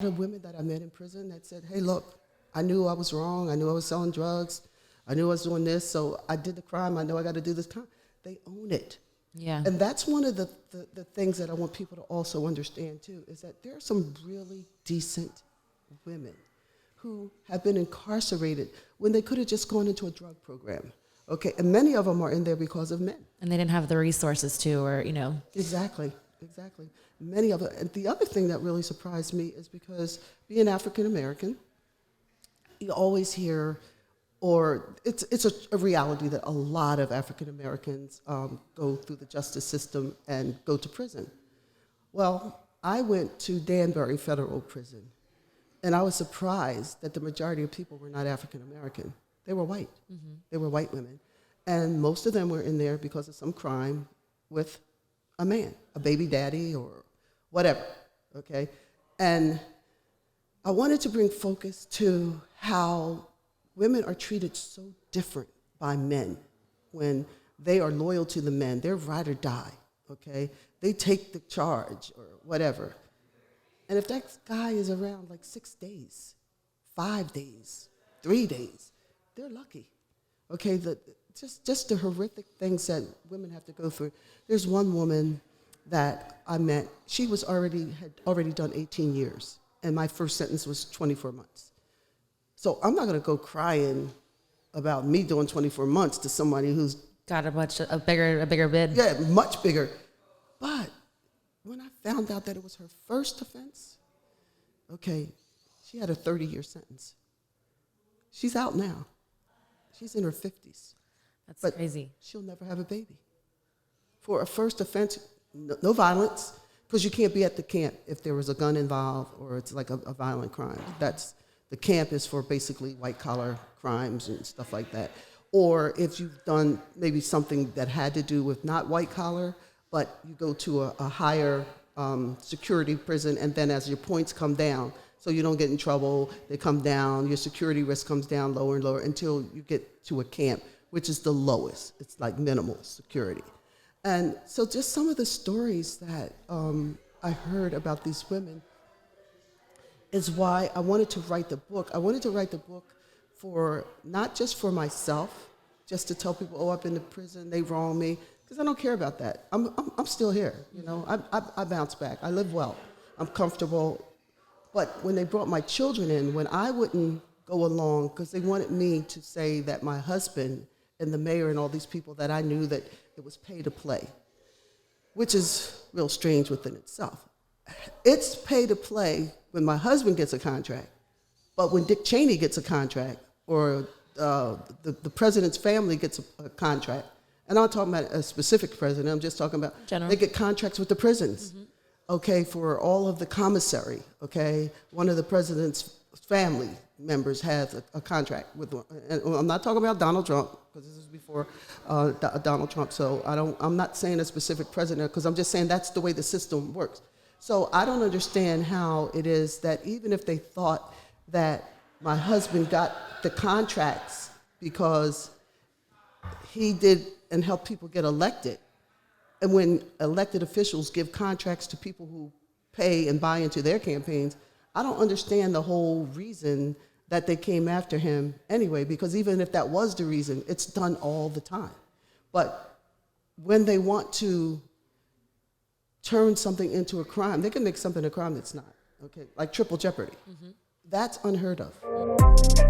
The women that I met in prison that said, hey, look, I knew I was wrong. I knew I was selling drugs. I knew I was doing this, so I did the crime. I know I got to do this crime. They own it. Yeah. And that's one of the things that I want people to also understand, too, is that there are some really decent women who have been incarcerated when they could have just gone into a drug program. Okay, and many of them are in there because of men. And they didn't have the resources to, or, you know. Exactly. Many of it. And the other thing that really surprised me is because being African American, you always hear, or it's a reality that a lot of African Americans go through the justice system and go to prison. Well, I went to Danbury Federal Prison, and I was surprised that the majority of people were not African American. They were white. Mm-hmm. They were white women. And most of them were in there because of some crime with a man, a baby daddy or whatever, okay? And I wanted to bring focus to how women are treated so different by men when they are loyal to the men. They're ride or die, okay? They take the charge or whatever. And if that guy is around like 6 days, 5 days, 3 days, they're lucky, okay? Just the horrific things that women have to go through. There's one woman that I met. She had already done 18 years, and my first sentence was 24 months. So I'm not going to go crying about me doing 24 months to somebody who's got a bigger bid. Yeah, much bigger. But when I found out that it was her first offense, okay, she had a 30-year sentence. She's out now. She's in her 50s. That's crazy. She'll never have a baby. For a first offense, no violence, because you can't be at the camp if there was a gun involved or it's like a violent crime. The camp is for basically white-collar crimes and stuff like that. Or if you've done maybe something that had to do with not white-collar, but you go to a higher security prison, and then as your points come down, so you don't get in trouble, they come down, your security risk comes down lower and lower until you get to a camp, which is the lowest. It's like minimal security. And so just some of the stories that I heard about these women is why I wanted to write the book. I wanted to write the book for not just for myself, just to tell people, oh, I've been to prison, they wronged me, because I don't care about that. I'm still here, you know. I bounce back. I live well. I'm comfortable. But when they brought my children in, when I wouldn't go along, because they wanted me to say that my husband and the mayor and all these people that I knew that it was pay to play, which is real strange within itself. It's pay to play when my husband gets a contract, but when Dick Cheney gets a contract or the president's family gets a contract, and I'm not talking about a specific president, I'm just talking about General. They get contracts with the prisons, okay, for all of the commissary, okay? One of the president's family members has a contract with one. And I'm not talking about Donald Trump, because this is before Donald Trump, so I'm not saying a specific president, because I'm just saying that's the way the system works. So I don't understand how it is that even if they thought that my husband got the contracts because he did and helped people get elected, and when elected officials give contracts to people who pay and buy into their campaigns, I don't understand the whole reason that they came after him anyway, because even if that was the reason, it's done all the time. But when they want to turn something into a crime, they can make something a crime that's not, okay? Like triple jeopardy. That's unheard of.